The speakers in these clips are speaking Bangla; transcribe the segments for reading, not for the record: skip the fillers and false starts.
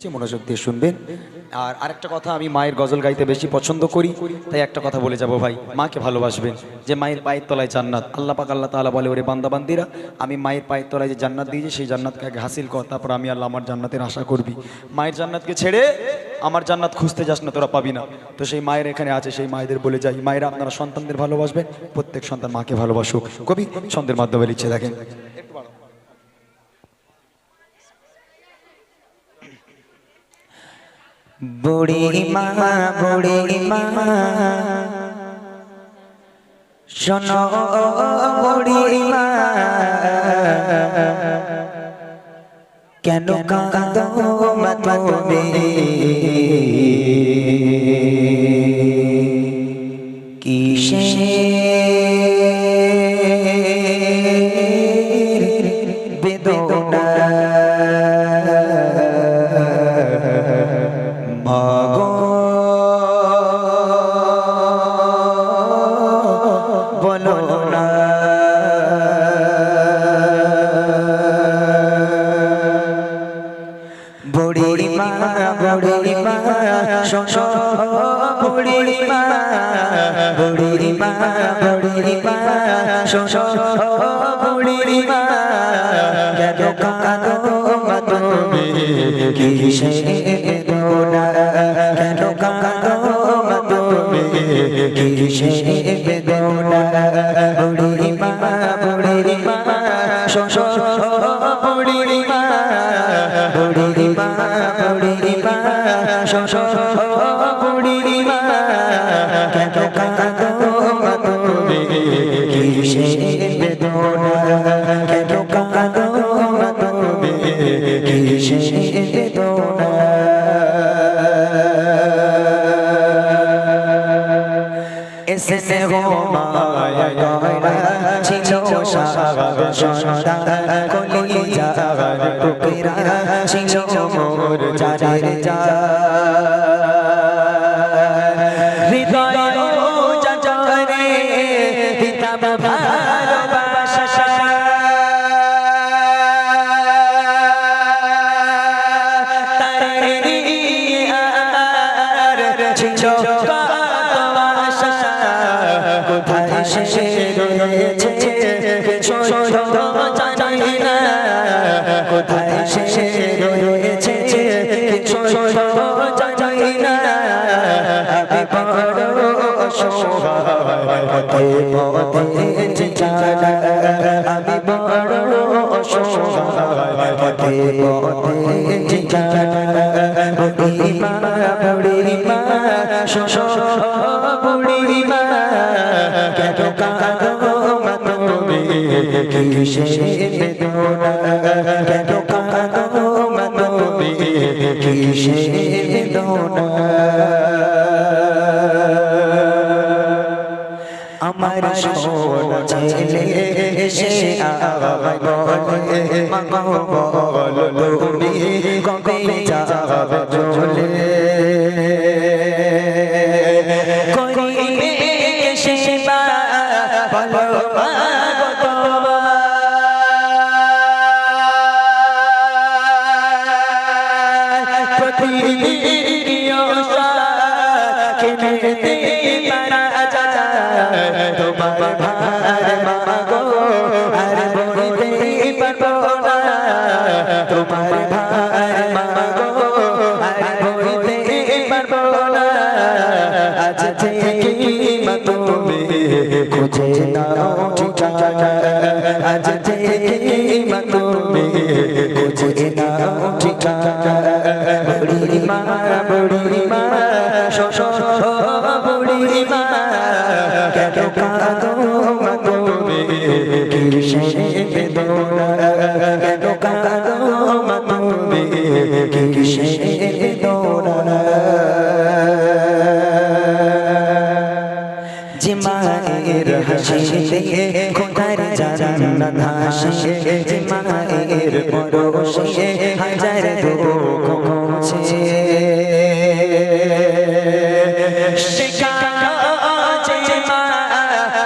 মনোযোগ দিয়ে শুনবেন। আর আরেকটা কথা, আমি মায়ের গজল গাইতে বেশি পছন্দ করি, তাই একটা কথা বলে যাব ভাই, মাকে ভালোবাসবেন। যে মায়ের পায়ের তলায় জান্নাত, আল্লাহ পাক আল্লাহ তাআলা বলে, ওরে বান্দাবান্দিরা, আমি মায়ের পায়ের তলায় যে জান্নাত দিয়েছি সেই জান্নাতকে আগে হাসিল কর, তারপর আমি আল্লাহ আমার জান্নাতের আশা করবি। মায়ের জান্নাতকে ছেড়ে আমার জান্নাত খুঁজতে যাস না, তোরা পাবি না। তো সেই মায়ের এখানে আছে, সেই মায়েদের বলে যাই, মায়েরা আপনারা সন্তানদের ভালোবাসবেন, প্রত্যেক সন্তান মাকে ভালোবাসুক। কবি ছন্দের মাধ্যমে লিখছে, দেখেন। বুড়ি মা শোনো বুড়ি মা, কেন কাঁদো তুমি কিসের বেদনা মাগো বলো না। বুড়ি মা শোনো বুড়ি মা শোনো বুড়ি মা, কেন কাঁদো তুমি কিসের বেদনা, কেন কাঁদো তুমি কিসের বেদনা। বুড়ি মা শোনো বুড়ি মা শোনো বুড়ি মা, কেন কাঁদো তুমি কিসের বেদনা, কেন কাঁদো তুমি কিসের বেদনা। এসে গো মায়া গয়না ছিল সাগর সন্ধ্যা, কলিজার টুকরা ছিল মোর জানের জান, হৃদয় জাজরে দিতাম ভালোবাসা, তারে আর ছিল কোথায় সে রয়েছে কিছু জানি না, কোথায় সে রয়েছে কিছু জানি না। আমি বড় অসহায় পথে পথে জানা, আমি বড় অসহায় পথে পথে জানা। বুড়ি মা শোনো বুড়ি মা, কেন কাঁদো তুমি কিসের বেদনা, কেন কাঁদো তুমি কিসের বেদনা। আমার সোনা ছেলে এসে আমায় বলে, মা বলো তুমি কবে যাবে চলে, করিবে সেবা বলো মা গো তোমার, প্রতিনিয়ত খেতে পারা যায় তোমার ভার মা গো, আর বলতে পারবো না তোমার ভার মা গো, আর বলতে পারবো না। আজ থেকে মা তুমি খুঁজে নাও ঠিকানা, আজ থেকে মা তুমি খুঁজে নাও ঠিকানা। বুড়ি মা শোনো বুড়ি মা, কেন কাঁদো তুমি কিসের বেদনা, কেন কাঁদো তুমি কিসের বেদনা। যে মায়ের হাসি দেখে খোদার জান্নাত হাসে, যে মায়ের পরশে হাজার দুঃখ মুছে, সে কালো যে মা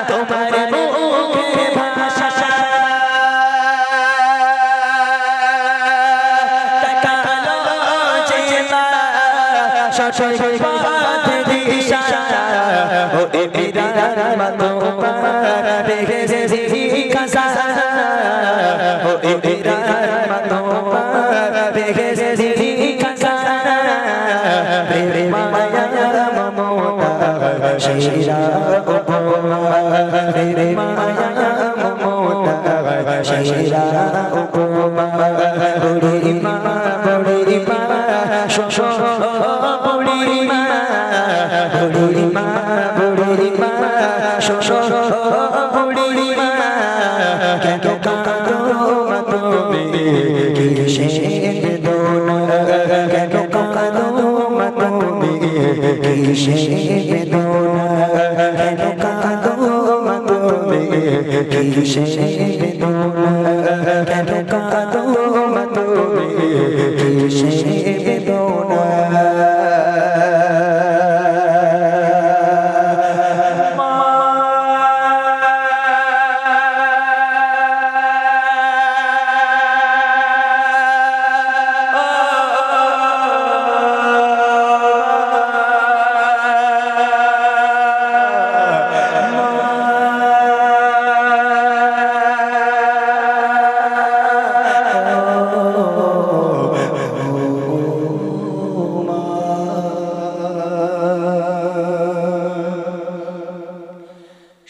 তোমার মুখের ভাষা, কালো যে সঠিক পথ দিশা ও ইমরান মা তোমার রেখেছি খাসা ও ইমরান মা তোমার রেখেছি খাসা প্রেম মায়া মমতা শিরা উপমা প্রেম মায়া মমতা শিরা উপমা বুড়িমা বুড়িমা শোষো বুড়িমা বুড়িমা বুড়িমা শোষো বুড়িমা কেন কাঁদো মা তুমি কিসের বেদনা কেন কাঁদো মা তুমি কিসের বেদনা কেন কাঁদো মা তুমি কিসের বেদনা কেন কাঁদো মা তুমি কিসের বেদনা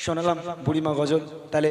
শোনালাম বুড়িমা গজল, তাহলে